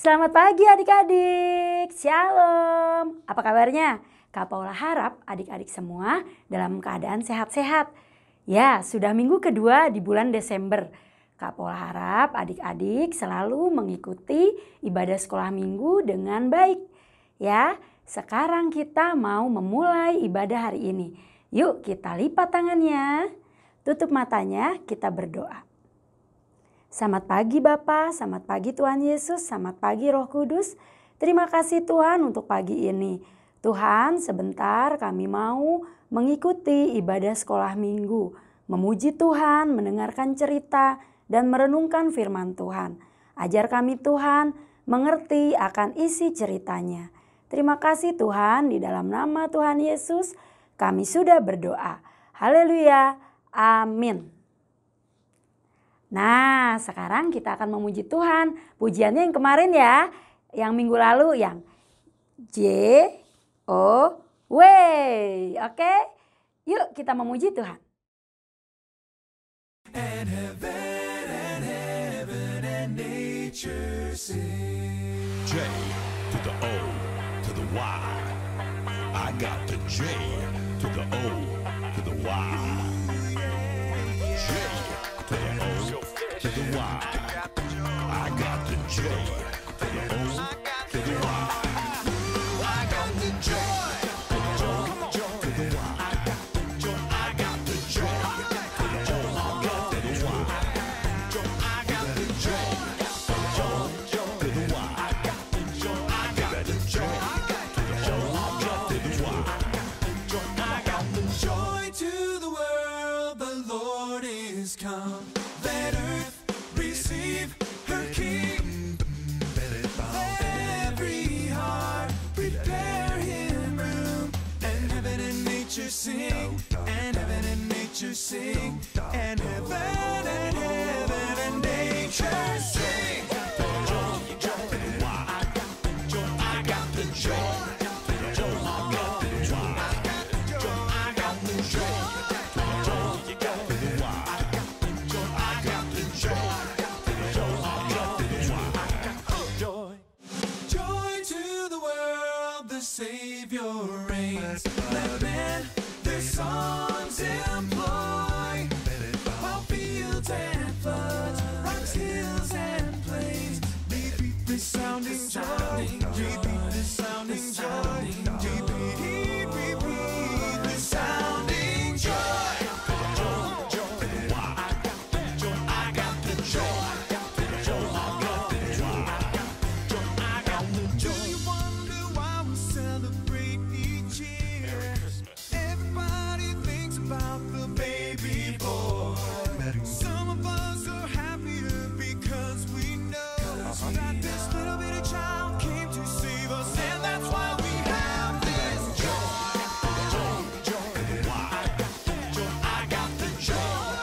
Selamat pagi adik-adik, Shalom. Apa kabarnya? Kak Paula harap adik-adik semua dalam keadaan sehat-sehat. Ya, sudah minggu kedua di bulan Desember. Kak Paula harap adik-adik selalu mengikuti ibadah sekolah minggu dengan baik. Ya, sekarang kita mau memulai ibadah hari ini. Yuk kita lipat tangannya, tutup matanya, kita berdoa. Selamat pagi Bapa, selamat pagi Tuhan Yesus, selamat pagi Roh Kudus. Terima kasih Tuhan untuk pagi ini. Tuhan, sebentar kami mau mengikuti ibadah sekolah minggu. Memuji Tuhan, mendengarkan cerita, dan merenungkan firman Tuhan. Ajar kami Tuhan mengerti akan isi ceritanya. Terima kasih Tuhan, di dalam nama Tuhan Yesus kami sudah berdoa. Haleluya, amin. Nah, sekarang kita akan memuji Tuhan. Pujiannya yang kemarin ya, yang minggu lalu yang J-O-W. Oke? Yuk kita memuji Tuhan. And heaven and nature sing. J to the O to the Y. I got the J to the O to the Y. J to the O to the Y. I got the J to the O to the Y. I got the joy. To the Y. I got the J to the O to the Y. I got the joy. To the Y. I got the J to the O to the Y. I got the joy to the world. The Lord is come. Let earth receive her King. Let every heart prepare Him room. And heaven and nature sing. And heaven and nature sing. And heaven and nature sing. I got the joy. Joy to the world, the Savior reigns. Let men their songs employ. While fields and floods, rocks, hills and plains, repeat the sounding joy. Repeat the sounding joy. Repeat the sounding joy. I got the joy. Do you wonder why we celebrate each year? Everybody thinks about the baby boy. Some of us are happier because we know that this little bitty child came to save us, and that's why we have this joy. I got the joy.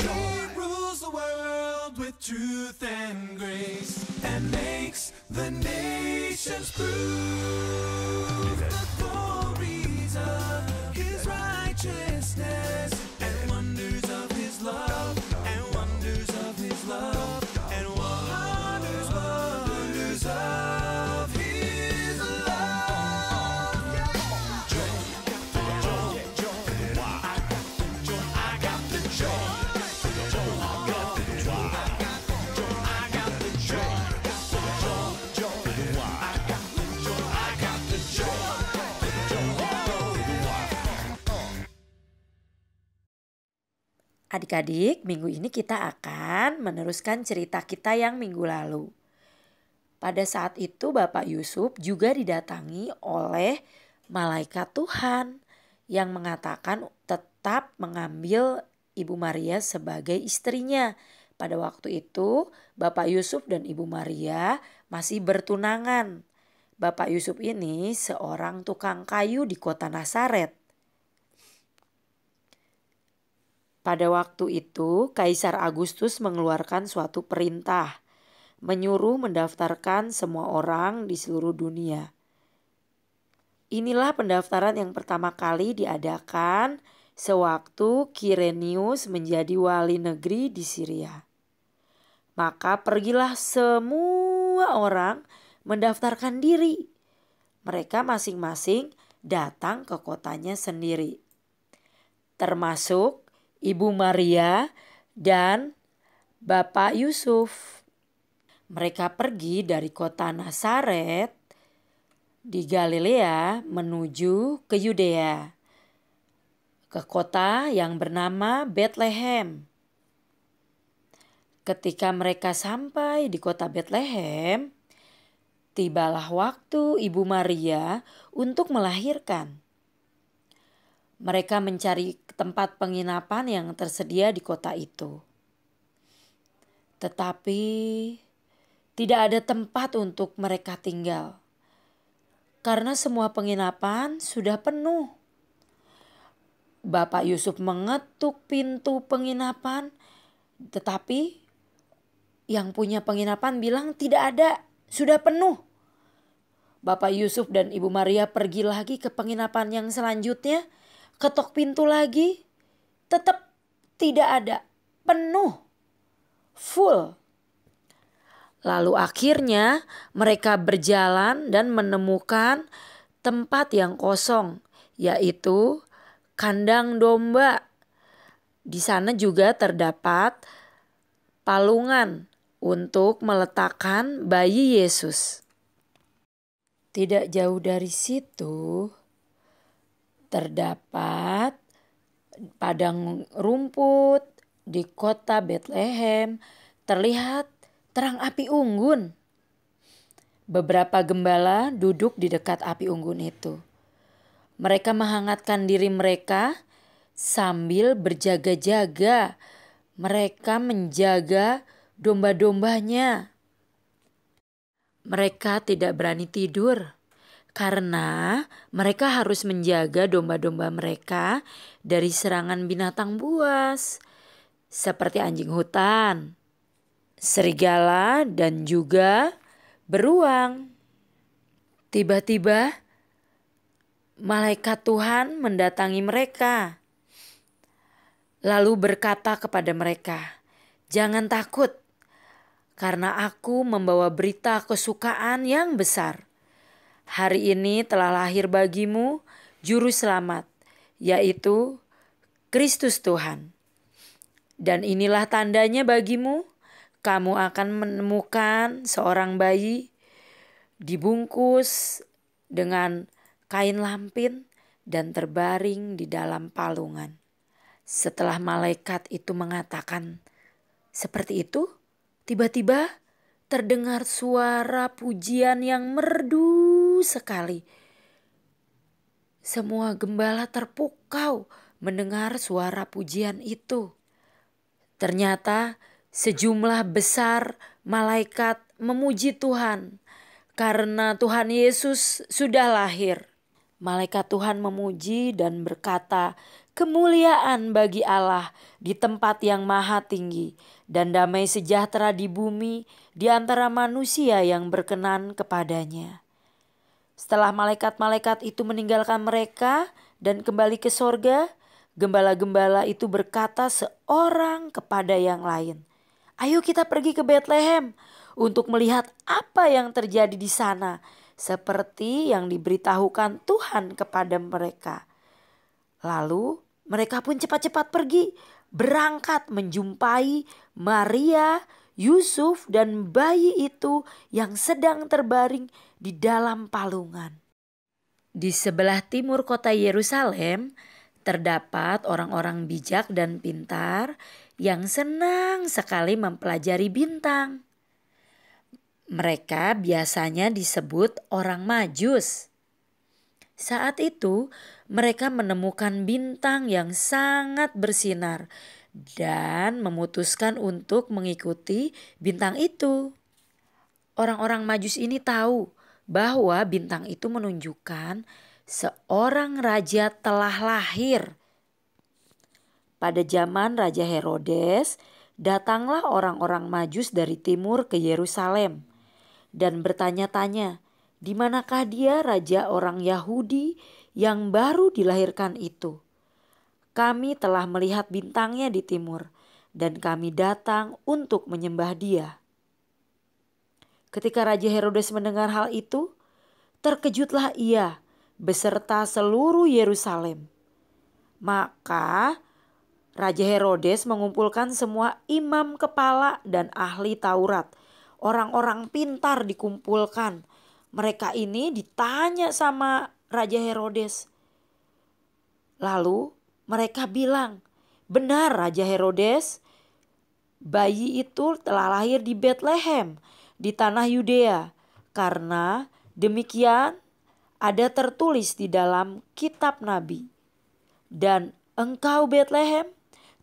He rules the world with truth and grace and makes the nations prove the glories of His righteousness and wonders of His love and wonders of His love and wonders of His love. I got the joy. Adik-adik, minggu ini kita akan meneruskan cerita kita yang minggu lalu. Pada saat itu Bapak Yusuf juga didatangi oleh malaikat Tuhan yang mengatakan tetap mengambil Ibu Maria sebagai istrinya. Pada waktu itu Bapak Yusuf dan Ibu Maria masih bertunangan. Bapak Yusuf ini seorang tukang kayu di kota Nazaret. Pada waktu itu Kaisar Agustus mengeluarkan suatu perintah, menyuruh mendaftarkan semua orang di seluruh dunia. Inilah pendaftaran yang pertama kali diadakan sewaktu Kirenius menjadi wali negeri di Syria. Maka pergilah semua orang mendaftarkan diri. Mereka masing-masing datang ke kotanya sendiri. Termasuk Ibu Maria dan Bapak Yusuf. Mereka pergi dari kota Nazaret di Galilea menuju ke Yudea, ke kota yang bernama Betlehem. Ketika mereka sampai di kota Betlehem, tibalah waktu Ibu Maria untuk melahirkan. Mereka mencari tempat penginapan yang tersedia di kota itu. Tetapi tidak ada tempat untuk mereka tinggal. Karena semua penginapan sudah penuh. Bapak Yusuf mengetuk pintu penginapan, tetapi yang punya penginapan bilang tidak ada, sudah penuh. Bapak Yusuf dan Ibu Maria pergi lagi ke penginapan yang selanjutnya, ketok pintu lagi, tetap tidak ada, penuh, full. Lalu akhirnya mereka berjalan dan menemukan tempat yang kosong, yaitu kandang domba. Di sana juga terdapat palungan untuk meletakkan bayi Yesus. Tidak jauh dari situ terdapat padang rumput di kota Betlehem. Terlihat terang api unggun. Beberapa gembala duduk di dekat api unggun itu. Mereka menghangatkan diri mereka sambil berjaga-jaga. Mereka menjaga domba-dombanya. Mereka tidak berani tidur karena mereka harus menjaga domba-domba mereka dari serangan binatang buas seperti anjing hutan, serigala, dan juga beruang. Tiba-tiba malaikat Tuhan mendatangi mereka, lalu berkata kepada mereka, "Jangan takut, karena aku membawa berita kesukaan yang besar. Hari ini telah lahir bagimu Juru Selamat, yaitu Kristus Tuhan. Dan inilah tandanya bagimu, kamu akan menemukan seorang bayi dibungkus dengan kain lampin dan terbaring di dalam palungan." Setelah malaikat itu mengatakan seperti itu, tiba-tiba terdengar suara pujian yang merdu sekali. Semua gembala terpukau mendengar suara pujian itu. Ternyata sejumlah besar malaikat memuji Tuhan karena Tuhan Yesus sudah lahir. Malaikat Tuhan memuji dan berkata, "Kemuliaan bagi Allah di tempat yang maha tinggi dan damai sejahtera di bumi di antara manusia yang berkenan kepadanya." Setelah malaikat-malaikat itu meninggalkan mereka dan kembali ke sorga, gembala-gembala itu berkata seorang kepada yang lain, "Ayo kita pergi ke Betlehem untuk melihat apa yang terjadi di sana, seperti yang diberitahukan Tuhan kepada mereka." Lalu mereka pun cepat-cepat pergi, berangkat menjumpai Maria, Yusuf, dan bayi itu yang sedang terbaring di dalam palungan. Di sebelah timur kota Yerusalem terdapat orang-orang bijak dan pintar yang senang sekali mempelajari bintang. Mereka biasanya disebut orang Majus. Saat itu mereka menemukan bintang yang sangat bersinar dan memutuskan untuk mengikuti bintang itu. Orang-orang Majus ini tahu bahwa bintang itu menunjukkan seorang raja telah lahir. Pada zaman Raja Herodes, datanglah orang-orang Majus dari timur ke Yerusalem dan bertanya-tanya, Di manakah dia, raja orang Yahudi yang baru dilahirkan itu? Kami telah melihat bintangnya di timur, dan kami datang untuk menyembah dia." Ketika Raja Herodes mendengar hal itu, terkejutlah ia beserta seluruh Yerusalem. Maka Raja Herodes mengumpulkan semua imam kepala dan ahli Taurat. Orang-orang pintar dikumpulkan. Mereka ini ditanya sama Raja Herodes. Lalu mereka bilang, "Benar Raja Herodes, bayi itu telah lahir di Betlehem di tanah Yudea. Karena demikian ada tertulis di dalam kitab Nabi. Dan engkau Betlehem,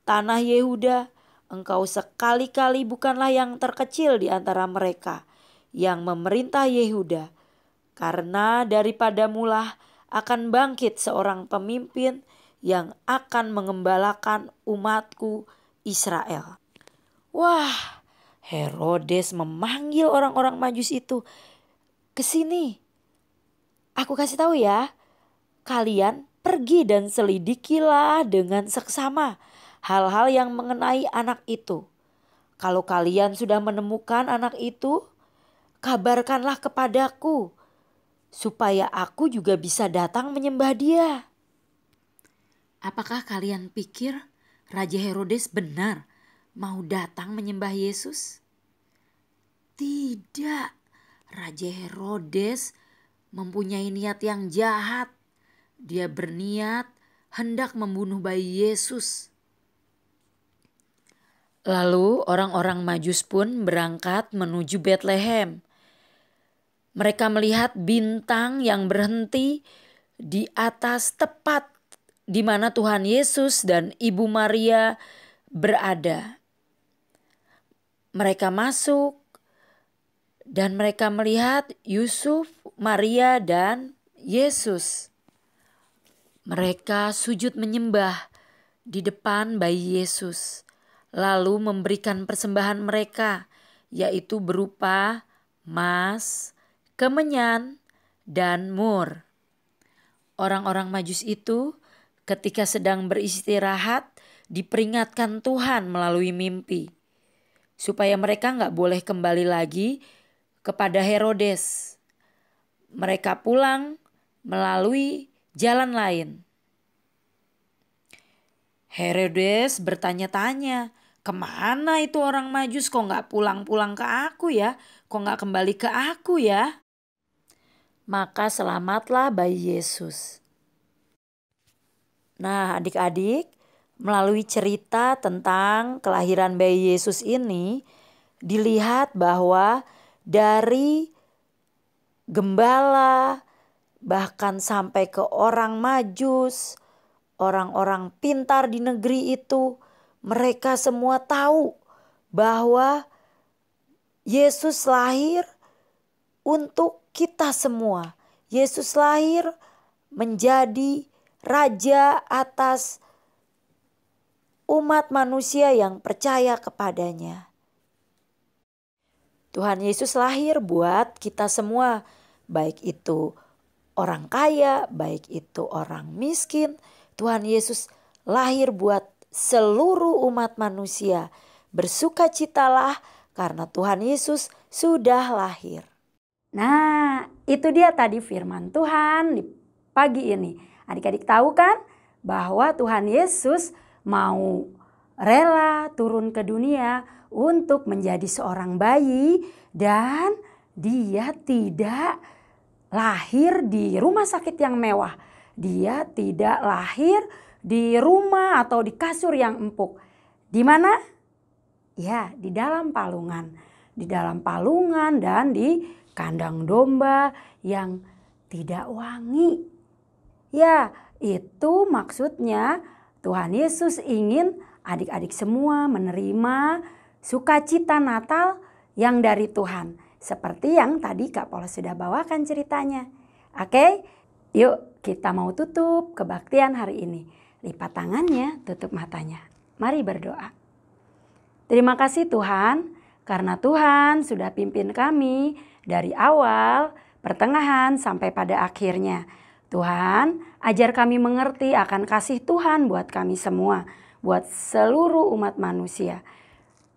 tanah Yehuda, engkau sekali-kali bukanlah yang terkecil di antara mereka yang memerintah Yehuda. Karena daripada mulah akan bangkit seorang pemimpin yang akan mengembalakan umatku Israel." Wah, Herodes memanggil orang-orang Majus itu, "Ke sini. Aku kasih tahu ya, kalian pergi dan selidikilah dengan seksama hal-hal yang mengenai anak itu. Kalau kalian sudah menemukan anak itu, kabarkanlah kepadaku, supaya aku juga bisa datang menyembah dia." Apakah kalian pikir Raja Herodes benar mau datang menyembah Yesus? Tidak, Raja Herodes mempunyai niat yang jahat. Dia berniat hendak membunuh bayi Yesus. Lalu orang-orang Majus pun berangkat menuju Betlehem. Mereka melihat bintang yang berhenti di atas tepat di mana Tuhan Yesus dan Ibu Maria berada. Mereka masuk dan mereka melihat Yusuf, Maria, dan Yesus. Mereka sujud menyembah di depan bayi Yesus, lalu memberikan persembahan mereka, yaitu berupa emas, kemenyan, dan mur. Orang-orang Majus itu ketika sedang beristirahat diperingatkan Tuhan melalui mimpi, supaya mereka gak boleh kembali lagi kepada Herodes. Mereka pulang melalui jalan lain. Herodes bertanya-tanya, "Kemana itu orang Majus? Kok gak pulang-pulang ke aku ya? Kok gak kembali ke aku ya?" Maka selamatlah bayi Yesus. Nah, adik-adik, melalui cerita tentang kelahiran bayi Yesus ini, dilihat bahwa dari gembala bahkan sampai ke orang Majus, orang-orang pintar di negeri itu, mereka semua tahu bahwa Yesus lahir untuk kita semua. Yesus lahir menjadi raja atas umat manusia yang percaya kepadanya. Tuhan Yesus lahir buat kita semua, baik itu orang kaya, baik itu orang miskin. Tuhan Yesus lahir buat seluruh umat manusia. Bersukacitalah karena Tuhan Yesus sudah lahir. Nah, itu dia tadi firman Tuhan di pagi ini. Adik-adik tahu kan bahwa Tuhan Yesus mau rela turun ke dunia untuk menjadi seorang bayi, dan dia tidak lahir di rumah sakit yang mewah. Dia tidak lahir di rumah atau di kasur yang empuk. Di mana? Ya, di dalam palungan. Di dalam palungan dan di kandang domba yang tidak wangi. Ya, itu maksudnya Tuhan Yesus ingin adik-adik semua menerima sukacita Natal yang dari Tuhan. Seperti yang tadi Kak Paula sudah bawakan ceritanya. Oke, yuk kita mau tutup kebaktian hari ini. Lipat tangannya, tutup matanya. Mari berdoa. Terima kasih Tuhan, karena Tuhan sudah pimpin kami dari awal pertengahan sampai pada akhirnya. Tuhan, ajar kami mengerti akan kasih Tuhan buat kami semua, buat seluruh umat manusia.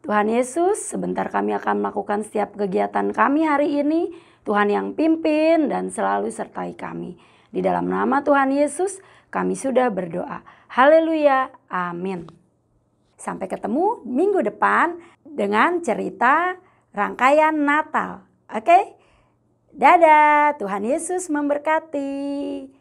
Tuhan Yesus, sebentar kami akan melakukan setiap kegiatan kami hari ini. Tuhan yang pimpin dan selalu sertai kami. Di dalam nama Tuhan Yesus, kami sudah berdoa. Haleluya, amin. Sampai ketemu minggu depan dengan cerita rangkaian Natal. Oke? Dadah, Tuhan Yesus memberkati.